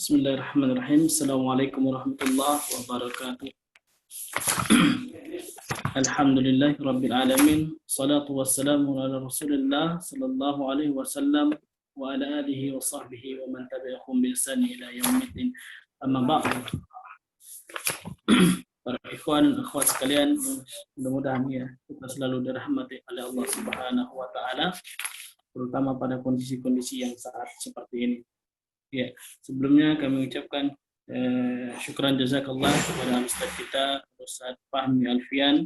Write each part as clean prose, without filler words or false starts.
Bismillahirrahmanirrahim. Assalamualaikum warahmatullahi wabarakatuh. Alhamdulillahi rabbil alamin. Salatu wassalamu ala Rasulillah sallallahu alaihi wasallam wa ala alihi wa sahbihi wa man tabi'ahum bi ihsan ila yaumiddin. Amma ba'd. Para ikhwan dan akhwat sekalian, mudah-mudahan ya kita selalu dirahmati oleh Allah Subhanahu wa taala, terutama pada kondisi-kondisi yang saat seperti ini. Ya, sebelumnya kami ucapkan syukran jazakallah kepada Ustaz kita, Ustaz Fahmi Alfian,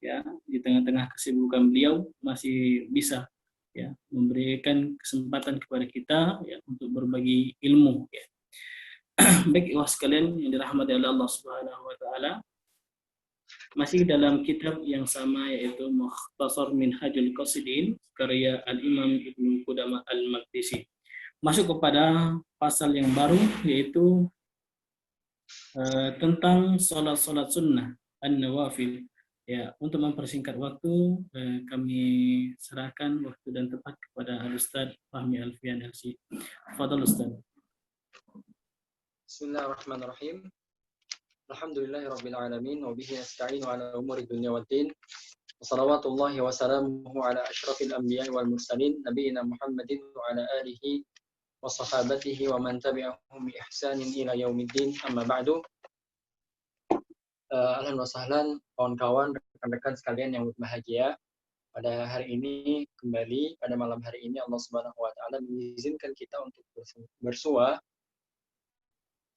ya, di tengah-tengah kesibukan beliau masih bisa ya memberikan kesempatan kepada kita ya untuk berbagi ilmu ya. Baik ikhwah sekalian yang dirahmati oleh Allah Subhanahu wa taala, masih dalam kitab yang sama yaitu Mukhtasar Minhajul Qasidin karya Al-Imam Ibnu Qudamah Al-Maqdisi. Masuk kepada pasal yang baru yaitu tentang salat-salat sunnah an-nawafil. Ya, untuk mempersingkat waktu kami serahkan waktu dan tempat kepada Al-Ustaz Fahmi Alfian LC. Fadhal Ustaz. Bismillahirrahmanirrahim. Alhamdulillahirabbil alamin wa bihi nasta'inu ala umuri dunya waddin. Wassalawatullahi wa salamuhu ala asyrafil anbiya'i wal mursalin nabiyina Muhammadin wa ala alihi wa sahabatihi wa man tabi'ahum bi ihsanin ila yaumiddin. Amma ba'du. Ahlan wa sahlan kawan-kawan, rekan-rekan sekalian yang berbahagia. Pada hari ini kembali pada malam hari ini Allah Subhanahu wa taala mengizinkan kita untuk bersua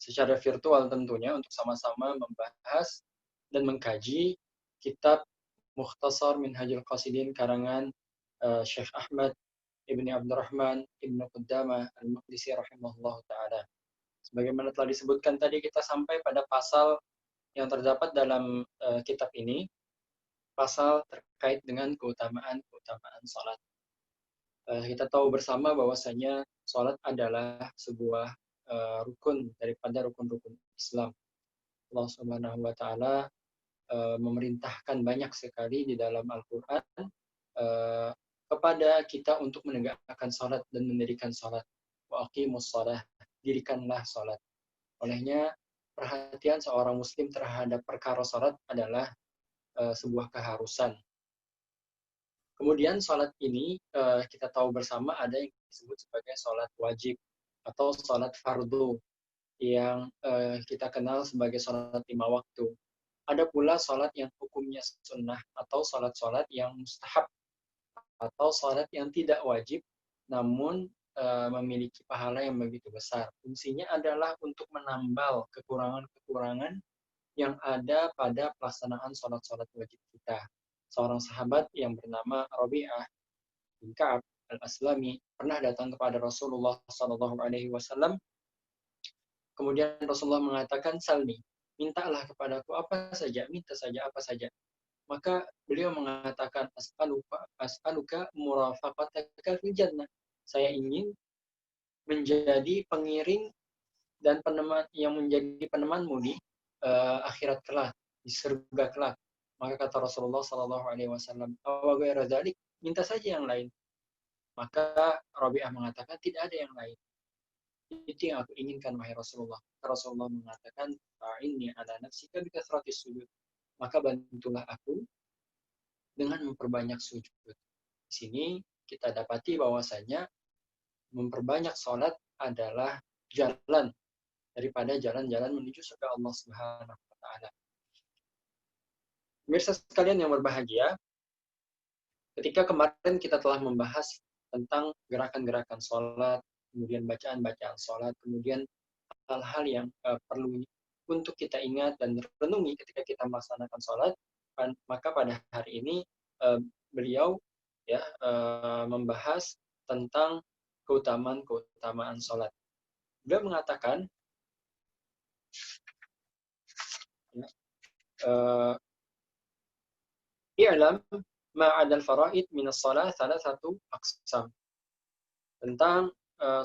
secara virtual tentunya untuk sama-sama membahas dan mengkaji kitab Mukhtasar Minhajul Qasidin karangan Syekh Ahmad Ibni Abdurrahman Ibnu Qudamah Al-Maqdisi rahimahullah ta'ala. Sebagaimana telah disebutkan tadi, kita sampai pada pasal yang terdapat dalam kitab ini, pasal terkait dengan keutamaan salat. Kita tahu bersama bahwasanya salat adalah sebuah rukun daripada rukun-rukun Islam. Allah Subhanahu wa taala memerintahkan banyak sekali di dalam Al-Qur'an kepada kita untuk menegakkan salat dan mendirikan salat. Wa aqimus shalah, dirikanlah salat. Olehnya perhatian seorang muslim terhadap perkara salat adalah sebuah keharusan. Kemudian salat ini kita tahu bersama ada yang disebut sebagai salat wajib atau salat fardu yang kita kenal sebagai salat 5 waktu. Ada pula salat yang hukumnya sunnah atau salat-salat yang mustahab atau salat yang tidak wajib namun memiliki pahala yang begitu besar. Fungsinya adalah untuk menambal kekurangan-kekurangan yang ada pada pelaksanaan salat-salat wajib kita. Seorang sahabat yang bernama Rabi'ah bin Ka'ab Al-Aslami pernah datang kepada Rasulullah SAW. Kemudian Rasulullah mengatakan, "Salni, mintalah kepadaku apa saja, minta saja apa saja." Maka beliau mengatakan, "As'aluka murafaqataka fil jannah." Saya ingin menjadi pengiring dan peneman yang menjadi penemanmu di akhirat kelak, di surga kelak. Maka kata Rasulullah SAW, "Awa ghairu dzalik, minta saja yang lain." Maka Rabi'ah mengatakan, "Tidak ada yang lain. Itu yang aku inginkan, wahai Rasulullah." Rasulullah mengatakan, "Fa'inni ala nafsika bi kathratis sujud." Maka bantulah aku dengan memperbanyak sujud. Di sini kita dapati bahwasanya memperbanyak salat adalah jalan daripada jalan-jalan menuju surga Allah Subhanahu wa taala. Pemirsa sekalian yang berbahagia, ketika kemarin kita telah membahas tentang gerakan-gerakan salat, kemudian bacaan-bacaan salat, kemudian hal-hal yang perlu untuk kita ingat dan renungi ketika kita melaksanakan salat, maka pada hari ini beliau ya membahas tentang keutamaan salat. Beliau mengatakan i'lam ma'adal faraid minas salat salah satu aqsam. Tentang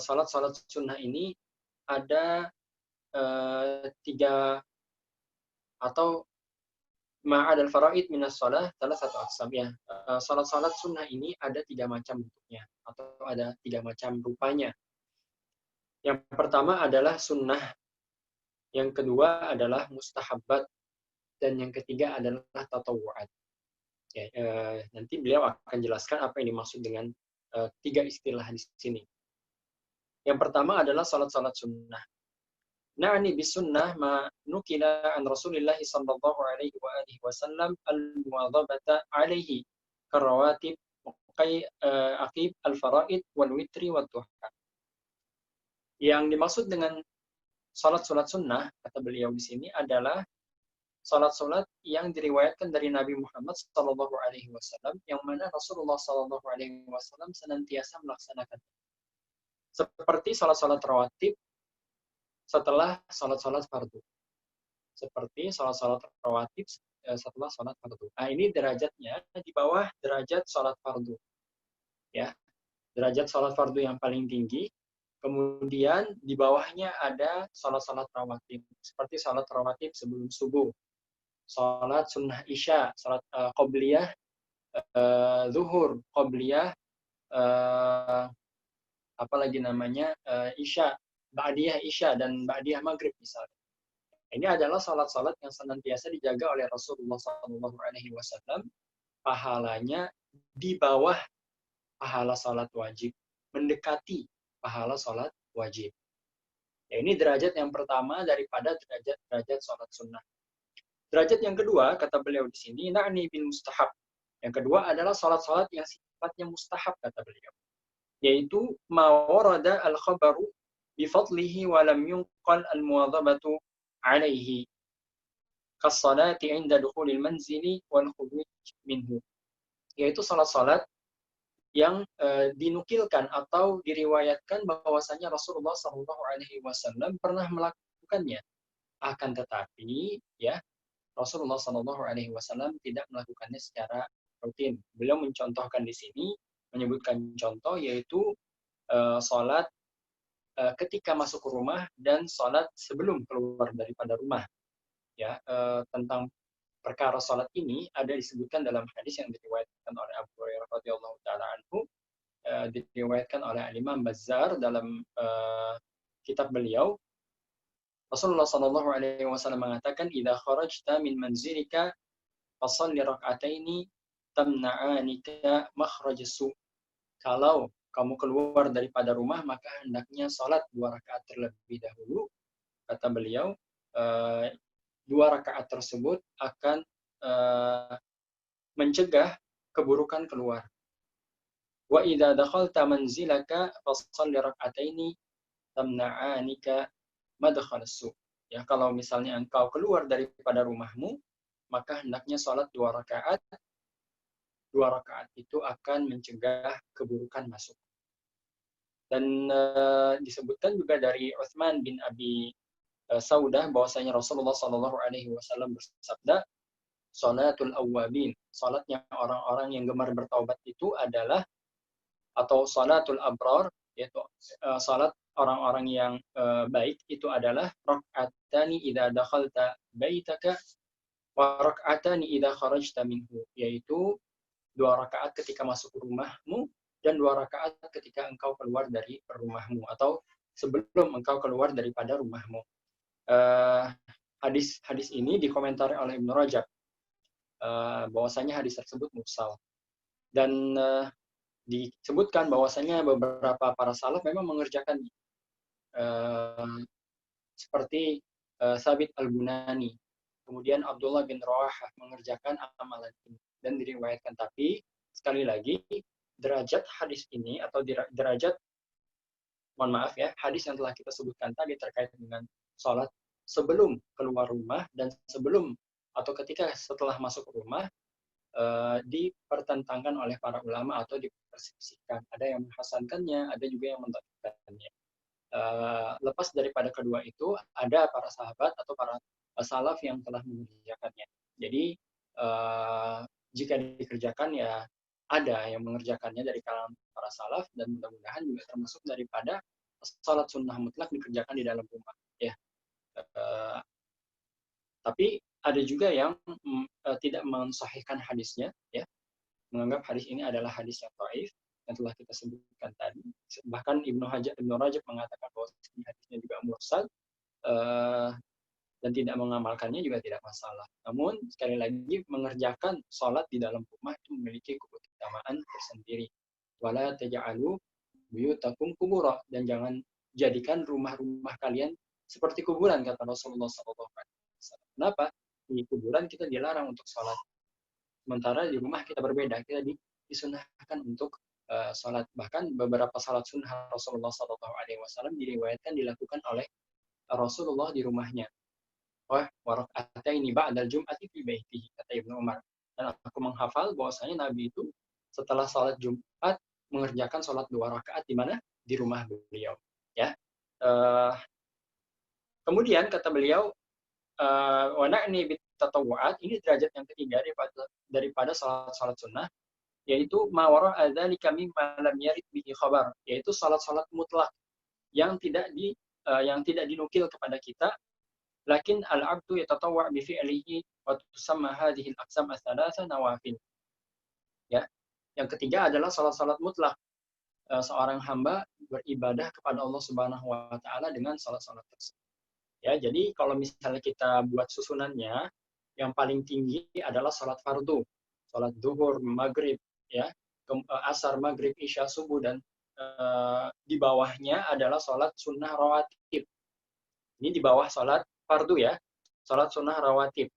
salat-salat sunnah ini ada 3 atau ma'adal faraid minas salat salah satu aqsam ya. Salat-salat sunnah ini ada 3 macam bentuknya atau ada 3 macam rupanya. Yang pertama adalah sunnah, yang kedua adalah mustahabbat, dan yang ketiga adalah tatawu'at. Ya, nanti beliau akan jelaskan apa yang dimaksud dengan tiga istilah di sini. Yang pertama adalah salat-salat sunnah. Na'ni bisunnah ma nukila an Rasulillah sallallahu alaihi wa alihi wasallam al-muwadhabata alaihi karawatib aqib al-faraid wal witri wal duha. Yang dimaksud dengan salat-salat sunnah, kata beliau di sini, adalah salat-salat yang diriwayatkan dari Nabi Muhammad sallallahu alaihi wasallam, yang mana Rasulullah sallallahu alaihi wasallam senantiasa melaksanakan. Seperti salat-salat rawatib setelah salat-salat fardu. Seperti salat-salat rawatib setelah salat fardu. Nah, ini derajatnya di bawah derajat salat fardu. Ya, derajat salat fardu yang paling tinggi. Kemudian di bawahnya ada salat-salat rawatib, seperti salat rawatib sebelum subuh, salat sunnah isya, salat qobliyah zuhur, qobliyah apa lagi namanya isya, ba'diyah isya, dan ba'diyah maghrib misalnya. Ini adalah salat-salat yang senantiasa dijaga oleh Rasulullah SAW. Pahalanya di bawah pahala salat wajib, mendekati pahala salat wajib. Ya, ini derajat yang pertama daripada derajat salat sunnah. Derajat yang kedua, kata beliau di sini, na'ni bil mustahab. Yang kedua adalah salat-salat yang sifatnya mustahab, kata beliau. Yaitu ma warada al-khabaru bi fadlihi wa lam yunqal al-muwadhabatu alaihi. Kas-salati 'inda dukhulil manzili wal khuruj minhu. Yaitu salat-salat yang dinukilkan atau diriwayatkan bahwasanya Rasulullah SAW pernah melakukannya. Akan tetapi, ya, Rasulullah SAW tidak melakukannya secara rutin. Beliau mencontohkan di sini, menyebutkan contoh, yaitu sholat ketika masuk ke rumah dan sholat sebelum keluar daripada rumah. Ya, tentang perkara sholat ini ada disebutkan dalam hadis yang diriwayatkan oleh Abu Hurairah radhiyallahu taala anhu, diriwayatkan oleh Imam Bazzar dalam kitab beliau. Rasulullah Shallallahu Alaihi Wasallam mengatakan, "Idza kharajta min manzilika, fashalli rak'ataini tamna'anika makhrajas su." Kalau kamu keluar daripada rumah, maka hendaknya salat 2 rakaat terlebih dahulu. Kata beliau, 2 rakaat tersebut akan mencegah keburukan keluar. Wa idza dakhalta manzilaka, fashalli rak'ataini tamna'anika madkhalas su. Ya, kalau misalnya engkau keluar daripada rumahmu, maka hendaknya salat 2 rakaat. 2 rakaat itu akan mencegah keburukan masuk. Dan disebutkan juga dari Utsman bin Abi Saudah bahwasanya Rasulullah Shallallahu Alaihi Wasallam bersabda, "Salatul awwabin, salatnya orang-orang yang gemar bertaubat itu adalah, atau salatul abrar, yaitu salat orang-orang yang baik itu adalah rak'atani idza dakhalta baitaka wa rak'atani idza kharajta minhu," yaitu 2 rakaat ketika masuk rumahmu dan 2 rakaat ketika engkau keluar dari rumahmu atau sebelum engkau keluar daripada rumahmu. Hadis ini dikomentari oleh Ibnu Rajab bahwasanya hadis tersebut mursal, dan disebutkan bahwasanya beberapa para salaf memang mengerjakan seperti Sabit Al-Bunani, kemudian Abdullah bin Rawahah mengerjakan amalan ini dan diriwayatkan. Tapi sekali lagi, derajat hadis ini atau derajat, mohon maaf ya, hadis yang telah kita sebutkan tadi terkait dengan sholat sebelum keluar rumah dan sebelum atau ketika setelah masuk rumah, dipertentangkan oleh para ulama atau diperselisihkan. Ada yang menghasankannya, ada juga yang mendhaifkannya. Lepas daripada kedua itu, ada para sahabat atau para salaf yang telah mengerjakannya. Jadi jika dikerjakan, ya ada yang mengerjakannya dari kalangan para salaf, dan mudah-mudahan juga termasuk daripada salat sunnah mutlak dikerjakan di dalam rumah. Ya, tapi ada juga yang tidak mensahihkan hadisnya, ya, menganggap hadis ini adalah hadis yang dhaif yang telah kita sebutkan tadi. Bahkan Ibnu Rajab mengatakan bahwa hadisnya juga mursal, dan tidak mengamalkannya juga tidak masalah. Namun sekali lagi mengerjakan sholat di dalam rumah itu memiliki keutamaan tersendiri. Wala taj'alu buyutakum qubura, dan jangan jadikan rumah-rumah kalian seperti kuburan, kata Rasulullah SAW. Kenapa? Di kuburan kita dilarang untuk sholat, sementara di rumah kita berbeda, kita disunahkan untuk sholat. Bahkan beberapa sholat sunnah Rasulullah SAW diriwayatkan dilakukan oleh Rasulullah di rumahnya. Warakaataini ba'dal jum'ati fi baitihi, kata Ibnu Umar. Dan aku menghafal bahwasanya Nabi itu setelah sholat Jumat mengerjakan sholat 2 rakaat di mana? Di rumah beliau. Ya. Kemudian kata beliau, wa na'ni bitatawwu'at, ini derajat yang ketiga daripada sholat sunnah, yaitu ma wara'a dzalika mimma lam yarid bihi khabar, yaitu sholat mutlak yang tidak dinukil kepada kita. Lakin al-'abdu yatatawwa' bi fi'lihi wa tusamma hadhihi al-aqsam ats-tsalatsa nawafil. Ya. Yang ketiga adalah salat mutlak. Seorang hamba beribadah kepada Allah Subhanahu wa taala dengan salat-salat tersebut. Ya, jadi kalau misalnya kita buat susunannya, yang paling tinggi adalah salat fardu. Salat zuhur, maghrib, ya. Asar, maghrib, isya, subuh, dan di bawahnya adalah salat sunnah rawatib. Ini di bawah salat fardu, ya, salat sunnah rawatib.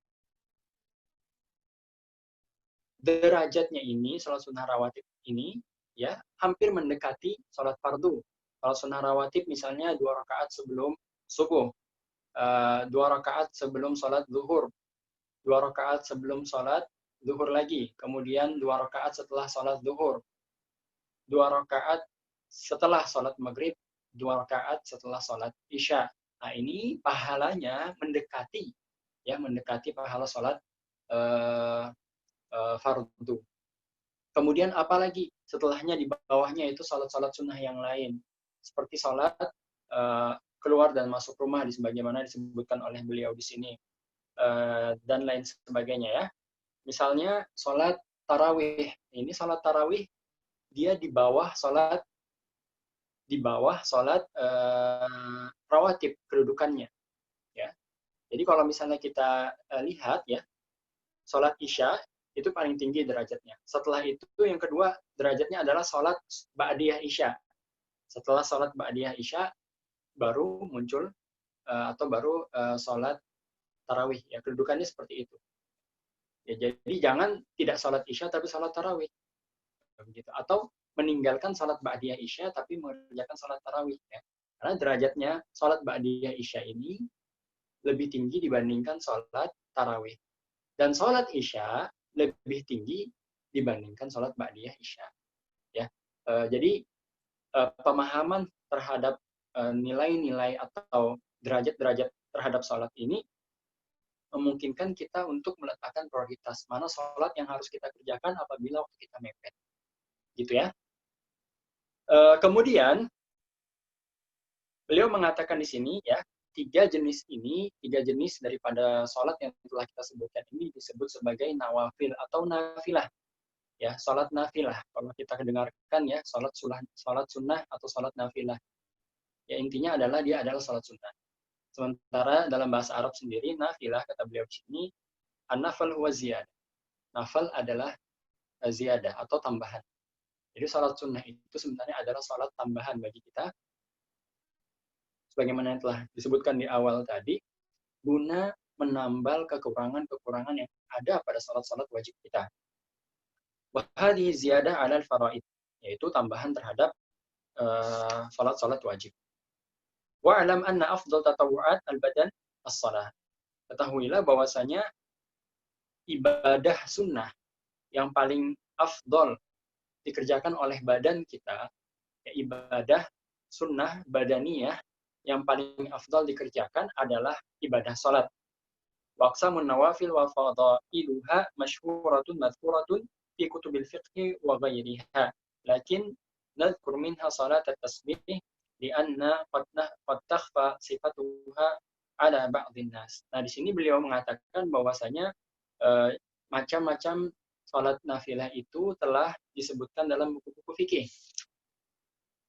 Derajatnya ini, salat sunnah rawatib ini, ya, hampir mendekati salat fardu. Salat sunnah rawatib misalnya 2 rakaat sebelum subuh, 2 rakaat sebelum salat zuhur, 2 rakaat sebelum salat zuhur lagi, kemudian 2 rakaat setelah salat zuhur, 2 rakaat setelah salat maghrib, 2 rakaat setelah salat isya. Nah, ini pahalanya mendekati pahala sholat fardu. Kemudian apalagi setelahnya di bawahnya itu sholat sunnah yang lain, seperti sholat keluar dan masuk rumah, sebagaimana disebutkan oleh beliau di sini, dan lain sebagainya, ya. Misalnya sholat tarawih. Ini sholat tarawih dia di bawah sholat rawatib kedudukannya, ya. Jadi kalau misalnya kita lihat, ya, sholat isya itu paling tinggi derajatnya. Setelah itu yang kedua derajatnya adalah sholat ba'diyah isya. Setelah sholat ba'diyah isya baru muncul baru sholat tarawih, ya, kedudukannya seperti itu. Ya, jadi jangan tidak sholat isya tapi sholat tarawih, begitu. Atau meninggalkan sholat ba'diyah isya tapi mengerjakan sholat tarawih, ya. Karena derajatnya sholat ba'diyah isya ini lebih tinggi dibandingkan sholat tarawih. Dan sholat isya lebih tinggi dibandingkan sholat ba'diyah isya, ya. Jadi pemahaman terhadap nilai-nilai atau derajat-derajat terhadap sholat ini memungkinkan kita untuk meletakkan prioritas mana sholat yang harus kita kerjakan apabila waktu kita mepet, gitu, ya. Kemudian beliau mengatakan di sini, ya, tiga jenis daripada sholat yang telah kita sebutkan ini disebut sebagai nawafil atau nafilah, ya, sholat nafilah. Kalau kita dengarkan, ya, sholat sunnah atau sholat nafilah, ya, intinya adalah dia adalah sholat sunnah. Sementara dalam bahasa Arab sendiri, nafilah, kata beliau di sini, an-nafal huwa ziyadah. Nafal adalah ziyadah atau tambahan. Jadi sholat sunnah itu sebenarnya adalah sholat tambahan bagi kita, sebagaimana yang telah disebutkan di awal tadi, guna menambal kekurangan-kekurangan yang ada pada sholat-sholat wajib kita. Wa hadhihi ziyadah 'alal faraid, yaitu tambahan terhadap sholat-sholat wajib. Wa alam anna afdal tatawu'at al-badan as-shalah. Ketahuilah bahwasanya ibadah sunnah yang paling afdal dikerjakan oleh badan kita, ya, ibadah sunnah badaniyah yang paling afdal dikerjakan adalah ibadah salat. Waqsamun nawafil wa fadailuha masyhuratun madhkuratun fi kutubil fiqh wa ghairiha. Lakin nadhkur minha salat at-tasbih lianna qad takhfa sifatuha ala ba'dhin nas. Nah, di sini beliau mengatakan bahwasanya macam-macam salat nafilah itu telah disebutkan dalam buku-buku fikih.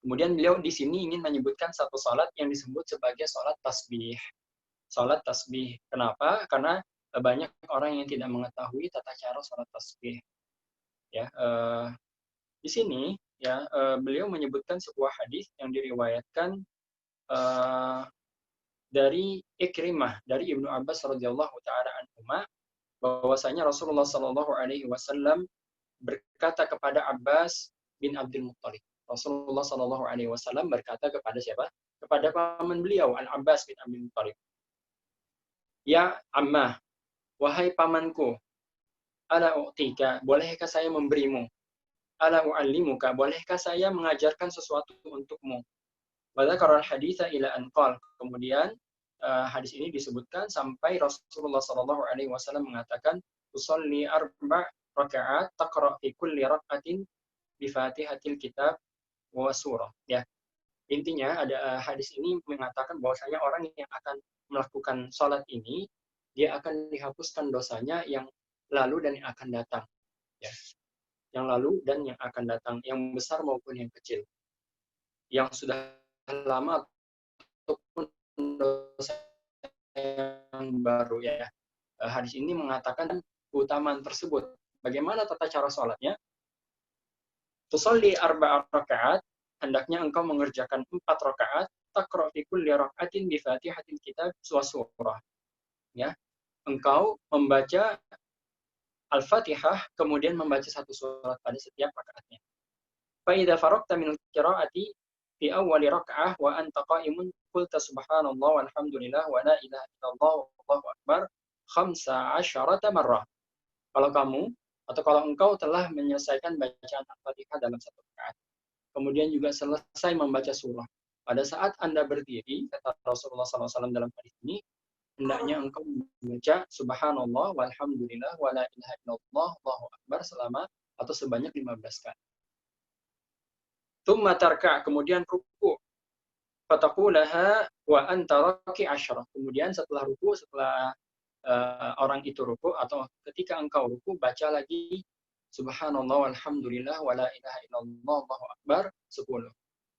Kemudian beliau di sini ingin menyebutkan satu sholat yang disebut sebagai sholat tasbih. Sholat tasbih. Kenapa? Karena banyak orang yang tidak mengetahui tata cara sholat tasbih. Ya, di sini ya beliau menyebutkan sebuah hadis yang diriwayatkan dari Ikrimah dari Ibnu Abbas radhiyallahu taala anhuma, bahwasanya Rasulullah Shallallahu alaihi wasallam berkata kepada Abbas bin Abdul Muttalib. Rasulullah Shallallahu alaihi wasallam berkata kepada siapa? Kepada paman beliau Al Abbas bin Abdul Muttalib. Ya Ammah, wahai pamanku, ala u'tika, bolehkah saya memberimu? Ala u'allimuka, bolehkah saya mengajarkan sesuatu untukmu? Wa dzakara al-haditsa ila an qala. Kemudian hadis ini disebutkan sampai Rasulullah sallallahu alaihi wasallam mengatakan, "Usolli arba' rakaat taqra fi kulli rak'atin bi Fatihatil kitab wa surah." Ya. Intinya ada hadis ini mengatakan bahwasanya orang yang akan melakukan salat ini dia akan dihapuskan dosanya yang lalu dan yang akan datang. Ya. Yang lalu dan yang akan datang, yang besar maupun yang kecil. Yang sudah lama ataupun dosa yang baru ya. Hadis ini mengatakan keutamaan tersebut. Bagaimana tata cara sholatnya? Tusalli arba'a rakaat, hendaknya engkau mengerjakan 4 rakaat, taqra fi kulli raka'atin bi Fatihatil kitab wa surah. Ya. Engkau membaca Al-Fatihah kemudian membaca satu surat pada setiap rakaatnya. Fa idza faragta min al-qira'ati fi awwali raka'ah wa anta qa'imun qulta subhanallah walhamdulillah wa la ilaha illallah wallahu akbar 15 marrah. Kalau kamu atau kalau engkau telah menyelesaikan bacaan Al-Fatihah dalam satu rakaat, kemudian juga selesai membaca surah, pada saat Anda berdiri, kata Rasulullah SAW dalam hadis ini, hendaknya engkau membaca subhanallah walhamdulillah wa la ilaha illallah wallahu akbar selama atau sebanyak 15 kali. Tsumma tarka, kemudian ruku. Fataqulaha wa anta raki 10. Kemudian setelah ruku, setelah orang itu ruku atau ketika engkau ruku, baca lagi subhanallah walhamdulillah wa la ilaha illallah wallahu akbar 10.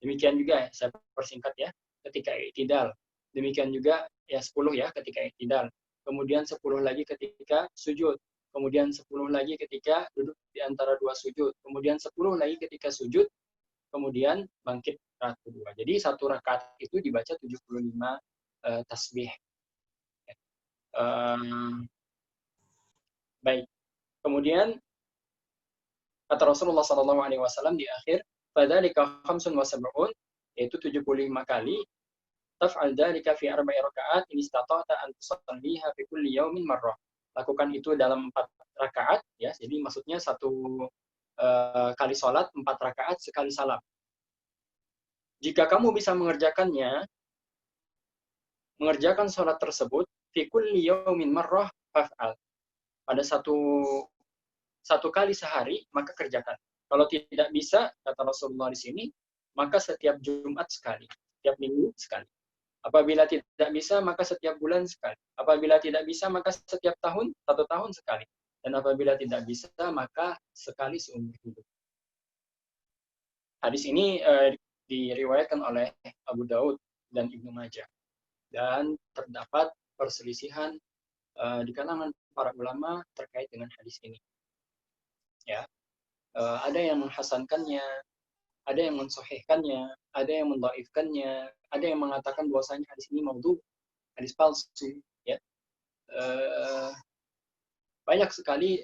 Demikian juga saya persingkat ya, ketika i'tidal. Demikian juga ya 10 ya ketika i'tidal. Kemudian 10 lagi ketika sujud. Kemudian 10 lagi ketika duduk di antara dua sujud. Kemudian 10 lagi ketika sujud. Kemudian bangkit rakaat kedua. Jadi satu rakaat itu dibaca 75 tasbih. Baik. Kemudian kata Rasulullah SAW di akhir, fadzalika 75, yaitu 75 kali. Taf'al dzalika fi 4 rakaat in istata'ta an tusalliha fi kulli yaumin marrah. Lakukan itu dalam 4 rakaat ya. Jadi maksudnya satu kali salat 4 rakaat sekali salam. Jika kamu bisa mengerjakan salat tersebut fi kulli yaumin marrah faf'al. Pada satu kali sehari, maka kerjakan. Kalau tidak bisa, kata Rasulullah di sini, maka setiap Jumat sekali, setiap minggu sekali. Apabila tidak bisa, maka setiap bulan sekali. Apabila tidak bisa, maka setiap tahun, 1 tahun sekali. Dan apabila tidak bisa, maka sekali seumur hidup. Hadis ini diriwayatkan oleh Abu Daud dan Ibnu Majah. Dan terdapat perselisihan di kalangan para ulama terkait dengan hadis ini. Ya, ada yang menghasankannya, ada yang mensahihkannya, ada yang mendhaifkannya, ada yang mengatakan bahwasanya hadis ini maudhu, hadis palsu. Ya, banyak sekali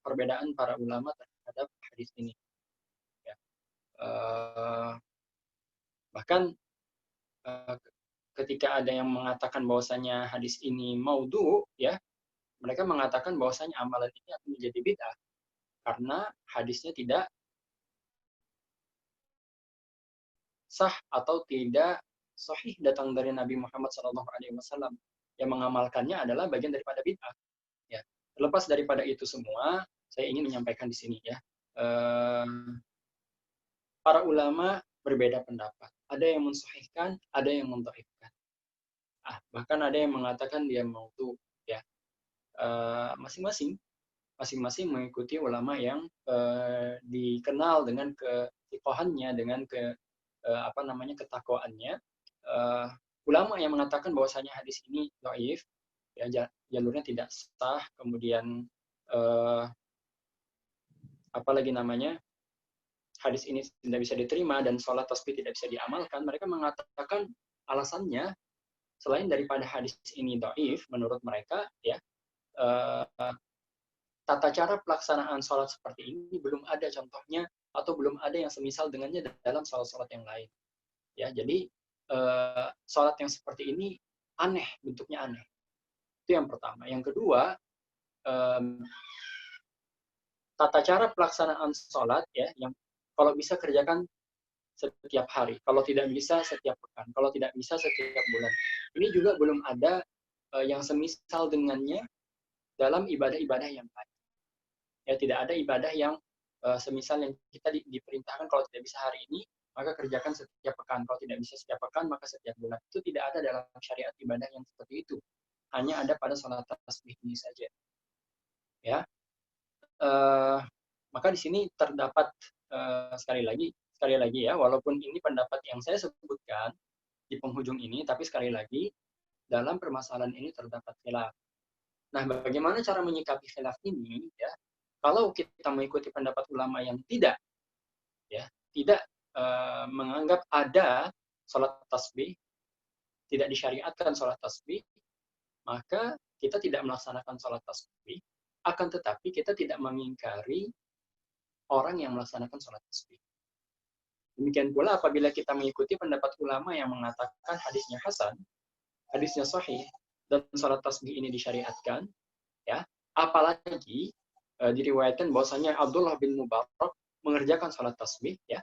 perbedaan para ulama terhadap hadis ini. Ya. Bahkan ketika ada yang mengatakan bahwasanya hadis ini maudhu, ya, mereka mengatakan bahwasanya amalan ini akan menjadi bid'ah karena hadisnya tidak sah atau tidak sahih datang dari Nabi Muhammad SAW. Yang mengamalkannya adalah bagian daripada bid'ah. Ya. Terlepas daripada itu semua, saya ingin menyampaikan di sini ya. Para ulama berbeda pendapat. Ada yang mensahihkan, ada yang mendhaifkan. Bahkan ada yang mengatakan dia maudhu. Ya. Masing-masing mengikuti ulama yang dikenal dengan kefiqahannya, dengan ketakwaannya. Ulama yang mengatakan bahwasanya hadis ini dhaif, ya, jalurnya tidak sah, kemudian hadis ini tidak bisa diterima dan sholat tasbih tidak bisa diamalkan, mereka mengatakan alasannya selain daripada hadis ini dhaif menurut mereka, ya, tata cara pelaksanaan sholat seperti ini belum ada contohnya atau belum ada yang semisal dengannya dalam sholat-sholat yang lain. Ya, jadi sholat yang seperti ini aneh, bentuknya aneh. Itu yang pertama. Yang kedua, tata cara pelaksanaan sholat, ya, yang kalau bisa kerjakan setiap hari, kalau tidak bisa setiap pekan, kalau tidak bisa setiap bulan. Ini juga belum ada yang semisal dengannya dalam ibadah-ibadah yang lain. Ya, tidak ada ibadah yang semisal yang kita diperintahkan kalau tidak bisa hari ini, maka kerjakan setiap pekan. Kalau tidak bisa setiap pekan, maka setiap bulan. Itu tidak ada dalam syariat ibadah yang seperti itu. Hanya ada pada sholat tasbih ini saja. Ya, maka di sini terdapat sekali lagi ya, walaupun ini pendapat yang saya sebutkan di penghujung ini, tapi sekali lagi dalam permasalahan ini terdapat khilaf. Nah, bagaimana cara menyikapi khilaf ini? Ya, kalau kita mengikuti pendapat ulama yang tidak menganggap ada sholat tasbih, tidak disyariatkan sholat tasbih, maka kita tidak melaksanakan sholat tasbih. Akan tetapi kita tidak mengingkari orang yang melaksanakan sholat tasbih. Demikian pula apabila kita mengikuti pendapat ulama yang mengatakan hadisnya hasan, hadisnya sahih, dan sholat tasbih ini disyariatkan, ya, apalagi diriwayatkan bahwasanya Abdullah bin Mubarak mengerjakan sholat tasbih, ya,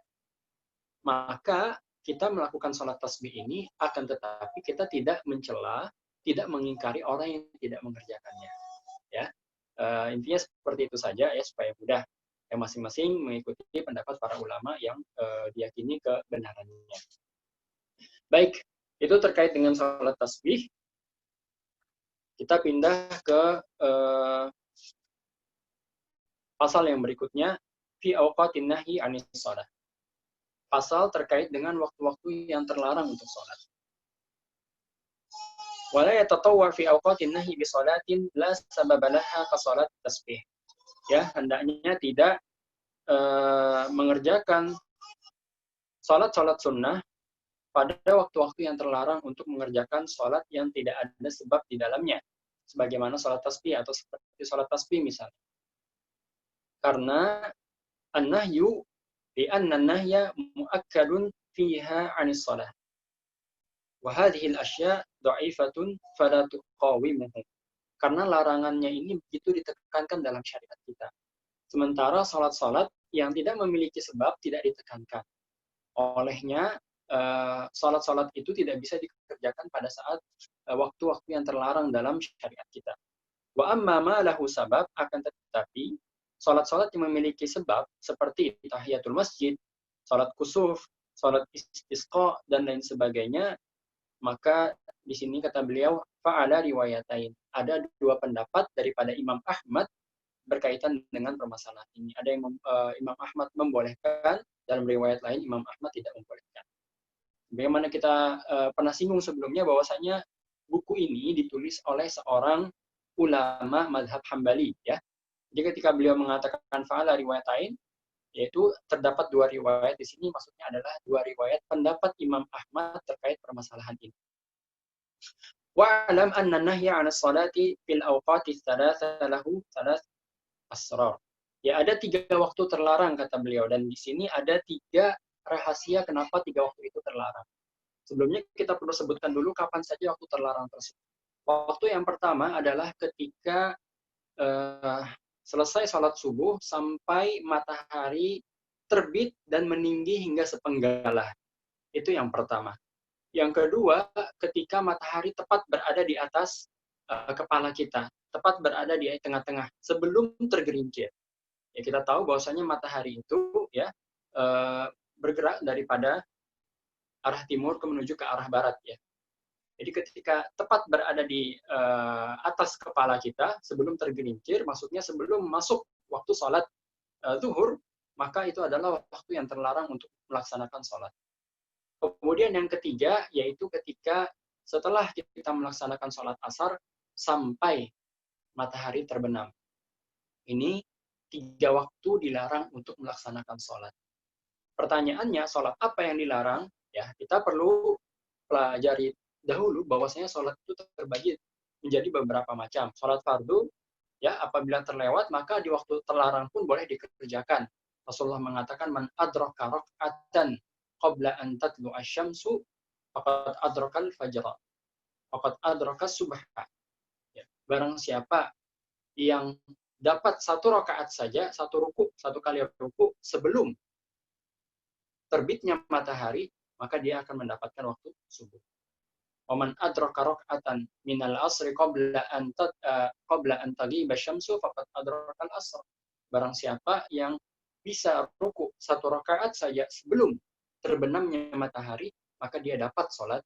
maka kita melakukan sholat tasbih ini, akan tetapi kita tidak mencela, tidak mengingkari orang yang tidak mengerjakannya. Ya, intinya seperti itu saja, ya, supaya mudah yang masing-masing mengikuti pendapat para ulama yang diyakini kebenarannya. Baik, itu terkait dengan sholat tasbih. Kita pindah ke pasal yang berikutnya, fi awqatin nahyi 'anis shalah. Pasal terkait dengan waktu-waktu yang terlarang untuk sholat. Wala yatatawwa fi awqatin nahyi bi shalatin la sababa laha ka shalat tasbih. Ya, hendaknya tidak mengerjakan sholat-sholat sunnah pada waktu-waktu yang terlarang untuk mengerjakan sholat yang tidak ada sebab di dalamnya, sebagaimana sholat tasbih atau seperti sholat tasbih misalnya. Karena an-nahyu li'anna an-nahya mu'akkadun fiha 'anis shalah. Wa hadhihi al-asya' dha'ifatun fala tuqawimuhu. Karena larangannya ini begitu ditekankan dalam syariat kita. Sementara sholat-sholat yang tidak memiliki sebab tidak ditekankan. Olehnya, sholat-sholat itu tidak bisa dikerjakan pada saat waktu-waktu yang terlarang dalam syariat kita. Wa amma ma lahu sabab, akan tetapi sholat-sholat yang memiliki sebab seperti tahiyatul masjid, sholat kusuf, sholat istisqa, dan lain sebagainya, maka di sini kata beliau fa'ala riwayatain. Ada dua pendapat daripada Imam Ahmad berkaitan dengan permasalahan ini. Ada yang Imam Ahmad membolehkan, dalam riwayat lain Imam Ahmad tidak membolehkan. Bagaimana kita pernah singgung sebelumnya bahwasanya buku ini ditulis oleh seorang ulama mazhab Hambali, ya. Jadi ketika beliau mengatakan fa'ala riwayatain, yaitu terdapat dua riwayat di sini, maksudnya adalah dua riwayat pendapat Imam Ahmad terkait permasalahan ini. Wa'lam anna nahya 'anas salati fil awqati tsalatsa lahu tsalath asrar. Ya, ada 3 waktu terlarang kata beliau, dan di sini ada 3 rahasia kenapa 3 waktu itu terlarang. Sebelumnya kita perlu sebutkan dulu kapan saja waktu terlarang tersebut. Waktu yang pertama adalah ketika selesai sholat subuh sampai matahari terbit dan meninggi hingga sepenggalah. Itu yang pertama. Yang kedua, ketika matahari tepat berada di atas kepala kita, tepat berada di tengah-tengah sebelum tergelincir. Ya, kita tahu bahwasanya matahari itu, ya, bergerak daripada arah timur menuju ke arah barat, ya. Jadi ketika tepat berada di atas kepala kita sebelum tergelincir, maksudnya sebelum masuk waktu sholat zuhur, maka itu adalah waktu yang terlarang untuk melaksanakan sholat. Kemudian yang ketiga, yaitu ketika setelah kita melaksanakan sholat asar sampai matahari terbenam. Ini 3 waktu dilarang untuk melaksanakan sholat. Pertanyaannya, sholat apa yang dilarang? Ya, kita perlu pelajari dahulu bahwasanya sholat itu terbagi menjadi beberapa macam. Sholat fardu, ya, apabila terlewat maka di waktu terlarang pun boleh dikerjakan. Rasulullah mengatakan, man adraka rak'atan qabla an tatlu asy-syamsu faqad adrakal fajra. Faqad adrakas subha. Ya, barang siapa yang dapat 1 rakaat saja, 1 ruku, 1 kali ruku sebelum terbitnya matahari, maka dia akan mendapatkan waktu subuh. Waman adraka rak'atan minal asri qabla an taghiba syamsu faqad adrakal asr. Barang siapa yang bisa ruku 1 rakaat saja sebelum terbenamnya matahari, maka dia dapat sholat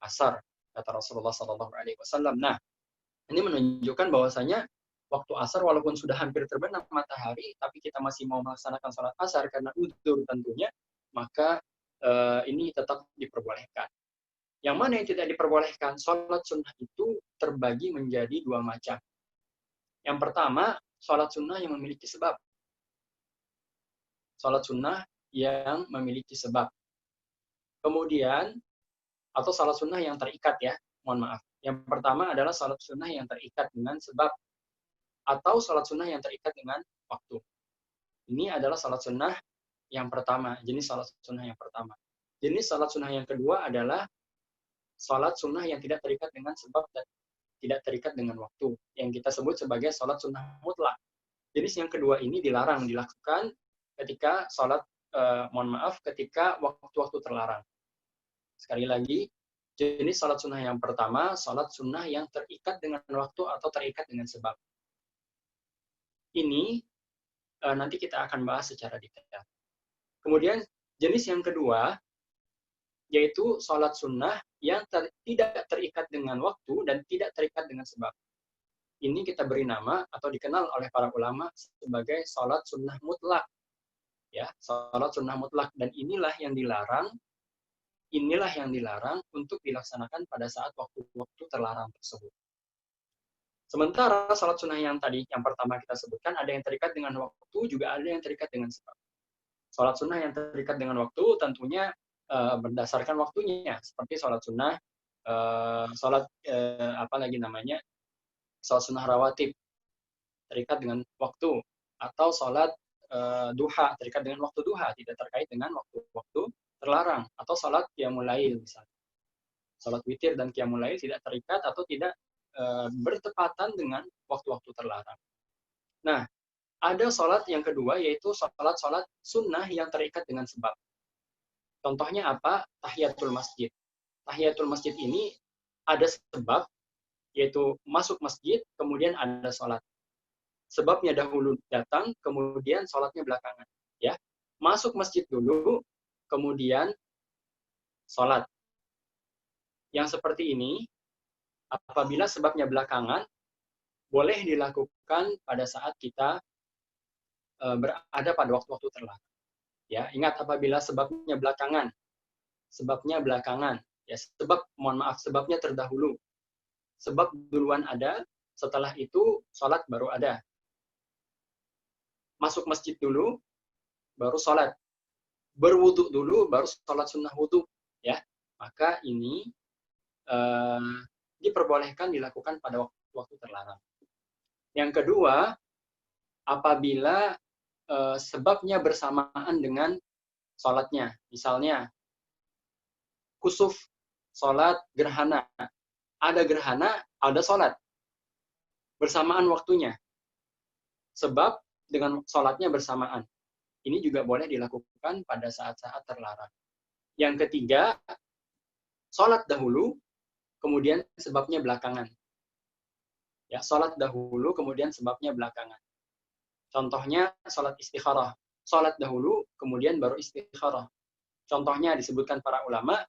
asar, kata Rasulullah SAW. Nah, ini menunjukkan bahwasanya waktu asar walaupun sudah hampir terbenam matahari, tapi kita masih mau melaksanakan sholat asar karena udzur tentunya, maka ini tetap diperbolehkan. Yang mana yang tidak diperbolehkan? Sholat sunnah itu terbagi menjadi 2 macam. Yang pertama, sholat sunnah yang memiliki sebab. Sholat sunnah yang memiliki sebab. Kemudian, atau sholat sunnah yang terikat ya, mohon maaf. Yang pertama adalah sholat sunnah yang terikat dengan sebab, atau sholat sunnah yang terikat dengan waktu. Ini adalah sholat sunnah yang pertama, jenis sholat sunnah yang pertama. Jenis sholat sunnah yang kedua adalah sholat sunnah yang tidak terikat dengan sebab dan tidak terikat dengan waktu, yang kita sebut sebagai sholat sunnah mutlak. Jenis yang kedua ini dilarang dilakukan ketika sholat, ketika waktu-waktu terlarang. Sekali lagi, jenis sholat sunnah yang pertama, sholat sunnah yang terikat dengan waktu atau terikat dengan sebab. Ini nanti kita akan bahas secara detail. Kemudian jenis yang kedua, yaitu sholat sunnah yang tidak terikat dengan waktu dan tidak terikat dengan sebab. Ini kita beri nama atau dikenal oleh para ulama sebagai sholat sunnah mutlak. Ya, sholat sunnah mutlak. Dan inilah yang dilarang untuk dilaksanakan pada saat waktu-waktu terlarang tersebut. Sementara sholat sunnah yang tadi, yang pertama kita sebutkan, ada yang terikat dengan waktu, juga ada yang terikat dengan sebab. Sholat sunnah yang terikat dengan waktu tentunya berdasarkan waktunya, seperti sholat sunnah, sholat sunnah rawatib, terikat dengan waktu, atau sholat duha, terikat dengan waktu duha, tidak terkait dengan waktu-waktu terlarang, atau sholat qiyamul lail misalnya. Sholat witir dan qiyamul lail tidak terikat atau tidak bertepatan dengan waktu-waktu terlarang. Nah, ada sholat yang kedua, yaitu sholat sunnah yang terikat dengan sebab. Contohnya apa? Tahiyatul masjid. Tahiyatul masjid ini ada sebab, yaitu masuk masjid, kemudian ada sholat. Sebabnya dahulu datang, kemudian sholatnya belakangan. Ya, masuk masjid dulu, kemudian sholat. Yang seperti ini, apabila sebabnya belakangan, boleh dilakukan pada saat kita berada pada waktu-waktu terlarang. Ya, ingat apabila sebabnya belakangan, ya, sebabnya terdahulu. Sebab duluan ada, setelah itu sholat baru ada. Masuk masjid dulu, baru sholat. Berwudu dulu, baru sholat sunnah wudu. Ya, maka ini diperbolehkan dilakukan pada waktu terlarang. Yang kedua, apabila sebabnya bersamaan dengan sholatnya. Misalnya, kusuf, sholat gerhana. Ada gerhana, ada sholat. Bersamaan waktunya. Sebab dengan sholatnya bersamaan. Ini juga boleh dilakukan pada saat-saat terlarang. Yang ketiga, sholat dahulu, kemudian sebabnya belakangan. Ya, sholat dahulu, kemudian sebabnya belakangan. Contohnya, sholat istikharah. Sholat dahulu, kemudian baru istikharah. Contohnya disebutkan para ulama,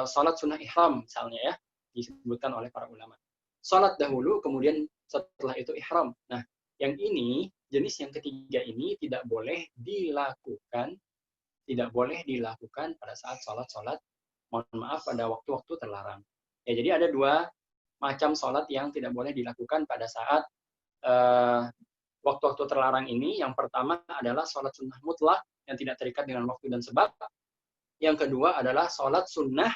sholat sunnah ihram misalnya ya, disebutkan oleh para ulama. Sholat dahulu, kemudian setelah itu ihram. Nah, yang ini, jenis yang ketiga ini tidak boleh dilakukan tidak boleh dilakukan pada saat sholat-sholat, mohon maaf, pada waktu-waktu terlarang. Ya, jadi ada dua macam sholat yang tidak boleh dilakukan pada saat waktu-waktu terlarang ini. Yang pertama adalah sholat sunnah mutlak yang tidak terikat dengan waktu dan sebab. Yang kedua adalah sholat sunnah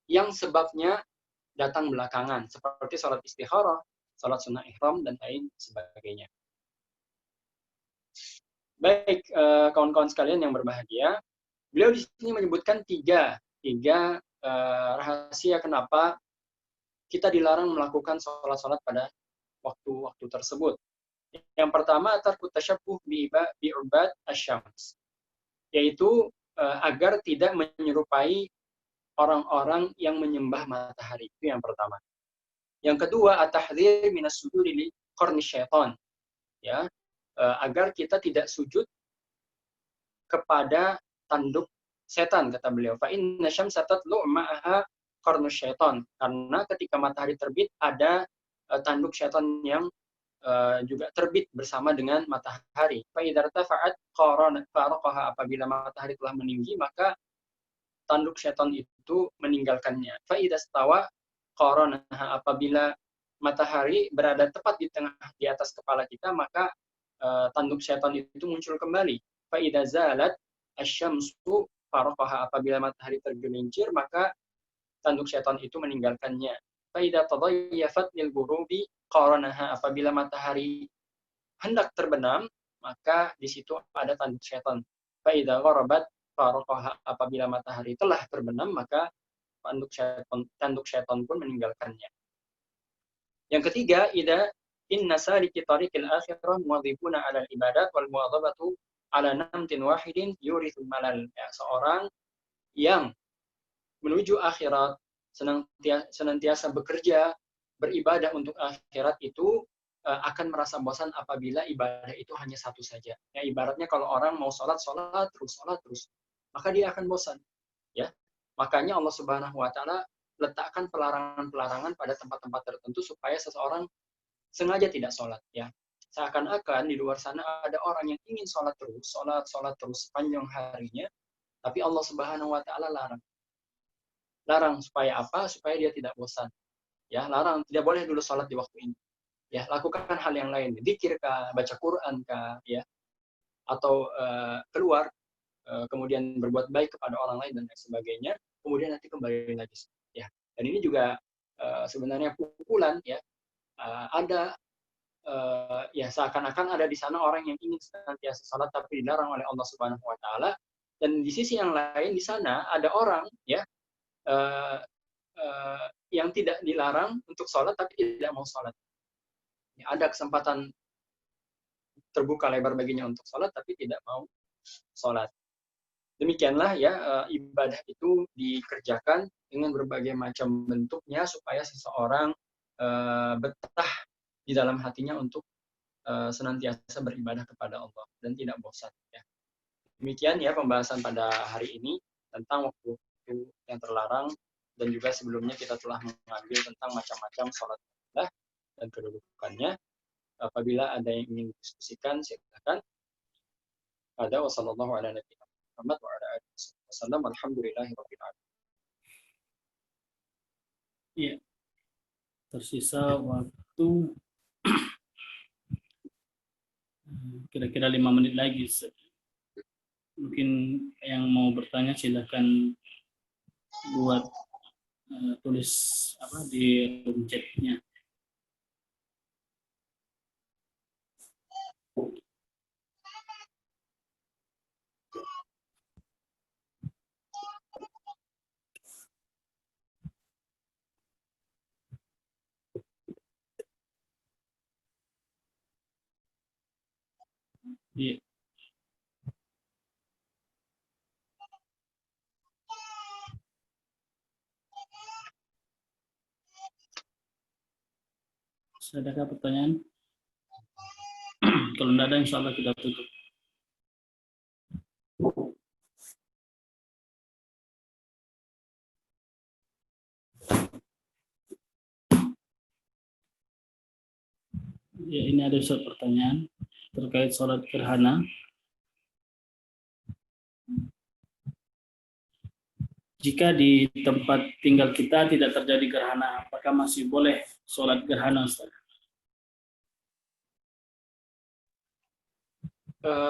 yang sebabnya datang belakangan, seperti sholat istikharah, sholat sunnah ihram, dan lain sebagainya. Baik, kawan-kawan sekalian yang berbahagia, beliau di sini menyebutkan tiga rahasia kenapa kita dilarang melakukan sholat-sholat pada waktu-waktu tersebut. Yang pertama, tarku tasyabbuh bi'ubad asyams, yaitu agar tidak menyerupai orang-orang yang menyembah matahari. Itu yang pertama. Yang kedua, at-tahdhir minas sujudi li qarni syaitan, ya, agar kita tidak sujud kepada tanduk setan, kata beliau. Fa inna syamsa tatlu ma'aha qarnu syaitan, karena ketika matahari terbit ada tanduk syaitan yang juga terbit bersama dengan matahari. Fa idza irtafa'at faraqaha, apabila matahari telah meninggi maka tanduk syaitan itu meninggalkannya. Fa idza stawa qaranaha, apabila matahari berada tepat di atas kepala kita maka tanduk syaitan itu muncul kembali. Fa idza zalat asy-syamsu faraqaha, apabila matahari tergelincir maka tanduk syaitan itu meninggalkannya. Fa idza tadayyafat lil ghurubi qaranaha, apabila matahari hendak terbenam maka di situ ada tanduk syaitan. Fa idza gharabat faraqaha, apabila matahari telah terbenam maka tanduk syaitan pun meninggalkannya. Yang ketiga, inna saliki tariqil akhirah muwadhibuna 'ala al-ibadat wal muwadhabatu 'ala namtin wahidin yurithul malal. Ya, seorang yang menuju akhirat senantiasa bekerja, beribadah untuk akhirat itu akan merasa bosan apabila ibadah itu hanya satu saja. Ya, ibaratnya kalau orang mau sholat terus, maka dia akan bosan. Ya, makanya Allah Subhanahu Wa Taala letakkan pelarangan-pelarangan pada tempat-tempat tertentu supaya seseorang sengaja tidak sholat. Ya, seakan-akan di luar sana ada orang yang ingin sholat terus sepanjang harinya, tapi Allah Subhanahu Wa Taala larang supaya apa? Supaya dia tidak bosan. Ya, larang, tidak boleh dulu sholat di waktu ini. Ya, lakukan hal yang lain, dzikir kah, baca Quran kah, ya, atau keluar, kemudian berbuat baik kepada orang lain dan lain sebagainya, kemudian nanti kembali lagi. Ya, dan ini juga sebenarnya pukulan, ya, ada ya seakan-akan ada di sana orang yang ingin senantiasa sholat tapi dilarang oleh Allah Subhanahu Wa Taala, dan di sisi yang lain di sana ada orang, ya, yang tidak dilarang untuk sholat tapi tidak mau sholat. Ya, ada kesempatan terbuka lebar baginya untuk sholat tapi tidak mau sholat. Demikianlah, ya, ibadah itu dikerjakan dengan berbagai macam bentuknya supaya seseorang betah di dalam hatinya untuk senantiasa beribadah kepada Allah dan tidak bosan. Ya. Demikian, ya, pembahasan pada hari ini tentang waktu yang terlarang, dan juga sebelumnya kita telah mengambil tentang macam-macam sholat dan kedudukannya. Apabila ada yang ingin didiskusikan, silakan. Ada wassallallahu ala nabiyina Muhammad wa ala alihi wasallam. Alhamdulillahirabbil alamin. Iya, tersisa waktu kira-kira 5 menit lagi. Mungkin yang mau bertanya silakan buat tulis apa di room chat-nya. Iya. Adakah pertanyaan? Kalau tidak ada, insya Allah kita tutup. Ya, ini ada satu pertanyaan terkait sholat gerhana. jika di tempat tinggal kita tidak terjadi gerhana, apakah masih boleh sholat gerhana, Ustaz?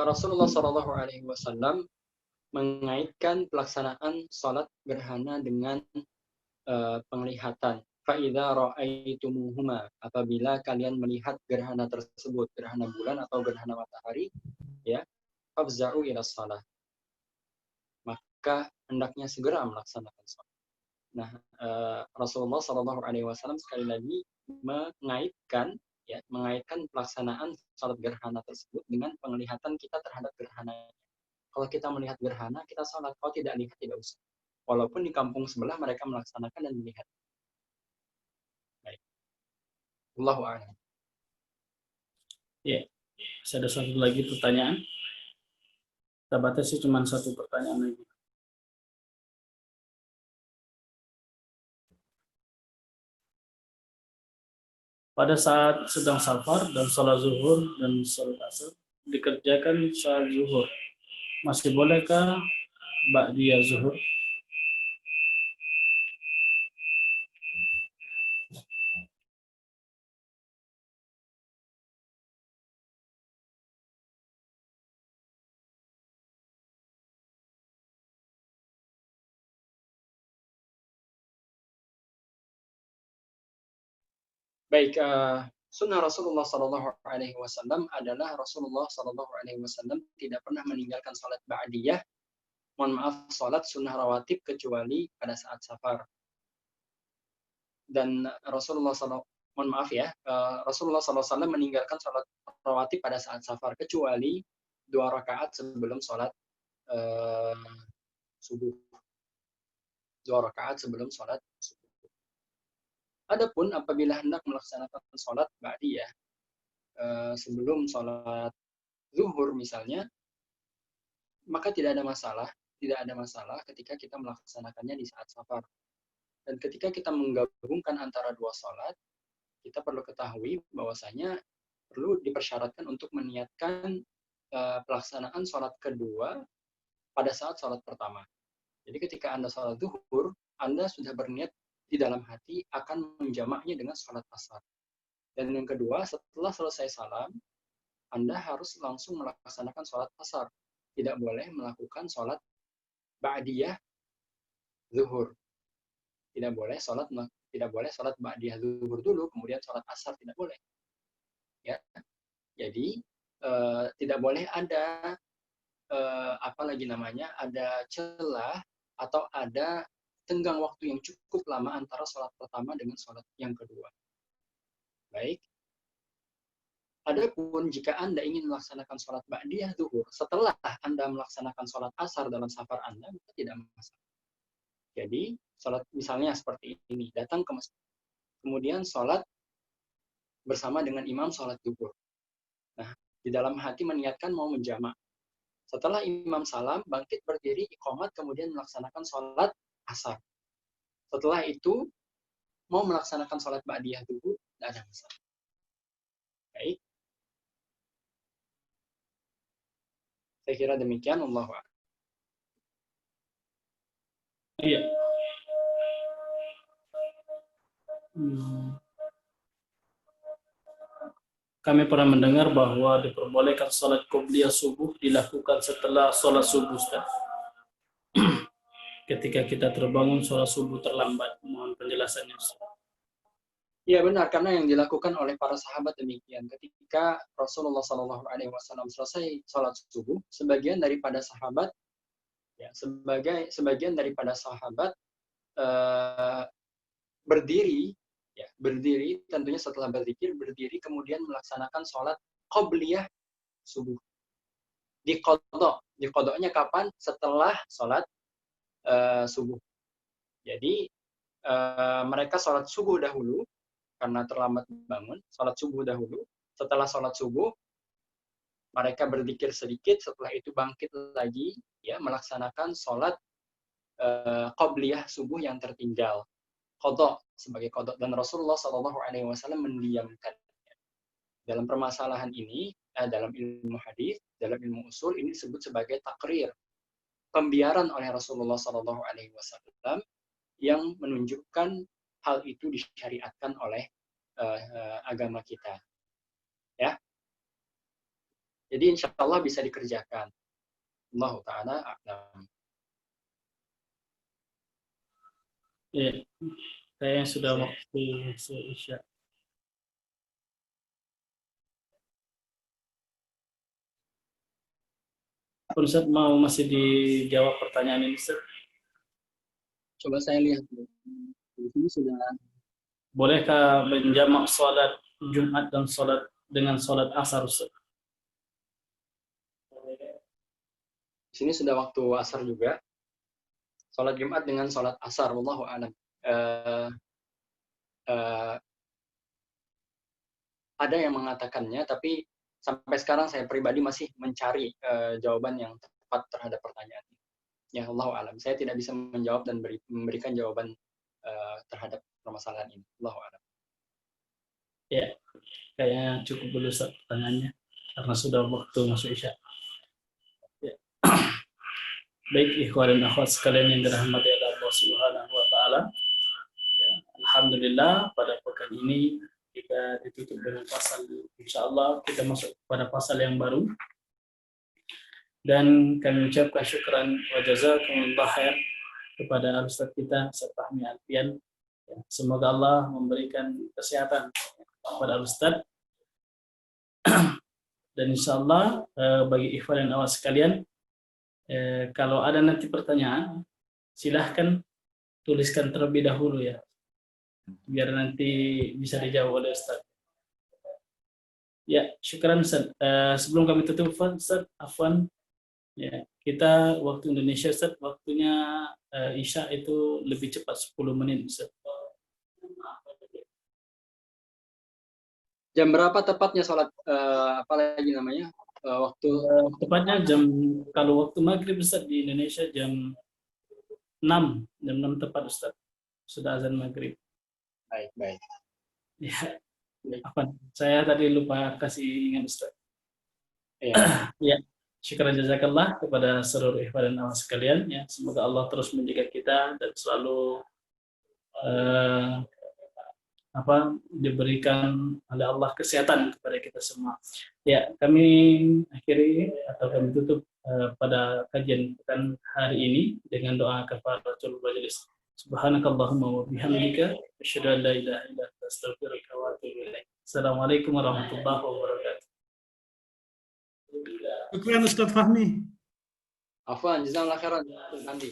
Rasulullah Shallallahu Alaihi Wasallam mengaitkan pelaksanaan sholat gerhana dengan penglihatan. Fa'idha ra'aitumuhuma, apabila kalian melihat gerhana tersebut, gerhana bulan atau gerhana matahari, ya, fafza'u ila shalah, maka hendaknya segera melaksanakan sholat. Nah, Rasulullah Shallallahu Alaihi Wasallam sekali lagi mengaitkan pelaksanaan sholat gerhana tersebut dengan penglihatan kita terhadap gerhana. Kalau kita melihat gerhana, kita sholat. Kalau tidak lihat, tidak usah. Walaupun di kampung sebelah mereka melaksanakan dan melihat. Baik. Allahu a'lam. Ya, ada satu lagi pertanyaan. Kita batasi cuma satu pertanyaan lagi. Pada saat sedang safar dan sholat zuhur dan sholat asar dikerjakan sholat zuhur, masih bolehkah ba'diyah zuhur? Baik, sunnah Rasulullah Shallallahu Alaihi Wasallam adalah Rasulullah Shallallahu Alaihi Wasallam tidak pernah meninggalkan sholat ba'diyah, mohon maaf, sholat sunnah rawatib kecuali pada saat safar. Dan Rasulullah mohon maaf ya, Rasulullah SAW meninggalkan sholat rawatib pada saat safar kecuali 2 rakaat sebelum sholat subuh. 2 rakaat sebelum sholat subuh. Adapun apabila hendak melaksanakan sholat ba'diyah sebelum sholat zuhur misalnya, maka tidak ada masalah ketika kita melaksanakannya di saat safar. Dan ketika kita menggabungkan antara 2 sholat, kita perlu ketahui bahwasanya perlu dipersyaratkan untuk meniatkan pelaksanaan sholat kedua pada saat sholat pertama. Jadi ketika Anda sholat zuhur, Anda sudah berniat di dalam hati akan menjamaknya dengan sholat asar. Dan yang kedua, setelah selesai salam, Anda harus langsung melaksanakan sholat asar. Tidak boleh melakukan sholat ba'diyah zuhur. Tidak boleh sholat ba'diyah zuhur dulu, kemudian sholat asar, tidak boleh. Ya, jadi tidak boleh ada ada celah atau ada tenggang waktu yang cukup lama antara sholat pertama dengan sholat yang kedua. Baik. Adapun jika Anda ingin melaksanakan sholat ba'diyah zuhur setelah Anda melaksanakan sholat asar dalam safar Anda, maka tidak masalah. Jadi, sholat misalnya seperti ini, datang ke masjid, kemudian sholat bersama dengan imam sholat zuhur. Nah, di dalam hati meniatkan mau menjamak. Setelah imam salam, bangkit berdiri, iqamat, kemudian melaksanakan sholat asar. Setelah itu, mau melaksanakan sholat ba'diyah zuhur, tidak ada masalah. Baik. Saya kira demikian, Allahu a'lam. Iya. Kami pernah mendengar bahwa diperbolehkan sholat qobliyah subuh dilakukan setelah sholat subuh, Ustaz. Ketika kita terbangun sholat subuh terlambat. Mohon penjelasannya, Ustaz. Iya benar, karena yang dilakukan oleh para sahabat demikian. Ketika Rasulullah Shallallahu Alaihi Wasallam selesai sholat subuh, sebagian daripada sahabat berdiri tentunya setelah berzikir, berdiri kemudian melaksanakan sholat qobliyah subuh. Diqodoknya kapan? Setelah sholat subuh. Jadi mereka sholat subuh dahulu karena terlambat bangun, sholat subuh dahulu. Setelah sholat subuh, mereka berzikir sedikit, setelah itu bangkit lagi, ya, melaksanakan sholat qobliyah subuh yang tertinggal. Qodok, sebagai qodok. Dan Rasulullah SAW mendiamkan. Dalam permasalahan ini, dalam ilmu hadis, dalam ilmu usul, ini disebut sebagai takrir. pembiaran oleh Rasulullah SAW yang menunjukkan hal itu disyariatkan oleh agama kita. Ya, jadi insya Allah bisa dikerjakan. Allah Ta'ala a'lam. Ya, kayaknya sudah Saya- waktu Isya. Ustaz mau masih dijawab pertanyaan ini, Ustaz? Coba saya lihat dulu. Di sini sudah. Bolehkah menjamak sholat Jumat dan sholat dengan sholat asar, Ustaz? Di sini sudah waktu asar juga. Sholat Jumat dengan sholat asar, wallahu a'lam. Ada yang mengatakannya, tapi sampai sekarang saya pribadi masih mencari jawaban yang tepat terhadap pertanyaan ini. Ya, Allahu a'lam. Saya tidak bisa menjawab dan memberikan jawaban terhadap permasalahan ini. Allahu a'lam. Ya, kayaknya cukup dulu Ustaz pertanyaannya karena sudah waktu masuk Isya. Ya. Baik, ikhwan dan akhwat sekalian yang dirahmati oleh Allah Subhanahu wa taala. Ya, alhamdulillah pada pekan ini kita ditutup dengan pasal, insyaallah kita masuk pada pasal yang baru. Dan kami ucapkan syukran wa jazakumullah khair kepada Ustaz kita, Ustaz Fahmi Alfian. Ya, semoga Allah memberikan kesehatan kepada Ustaz. Dan insyaallah bagi ikhwan dan akhwat sekalian, kalau ada nanti pertanyaan, silahkan tuliskan terlebih dahulu ya, biar nanti bisa dijawab oleh Ustaz. Ya, syukran Ustaz. Sebelum kami tutup, Ustaz, afwan, ya, kita waktu Indonesia, Ustaz, waktunya Isya itu lebih cepat 10 menit, Ustaz. Jam berapa tepatnya sholat, apa lagi namanya, waktu? Tepatnya kalau waktu maghrib, Ustaz, di Indonesia jam 6 tepat, Ustaz. Sudah azan maghrib. Baik. Ya, apa? Saya tadi lupa kasih ingat, Ustaz. Iya. Ya, syukur jazakallah kepada seluruh ikhwan dan akhwat sekalian. Ya, semoga Allah terus menjaga kita dan selalu diberikan oleh Allah kesehatan kepada kita semua. Ya, kami akhiri atau kami tutup pada kajian pekan hari ini dengan doa kafaratul majelis. Subhanakallahumma wa bihamdika asyhadu an la ilaha illa anta astaghfiruka wa atubu ilaik. Assalamualaikum warahmatullahi wabarakatuh. Syukran Ustaz Fahmi. Afwan, jazakallah khairan. Nanti.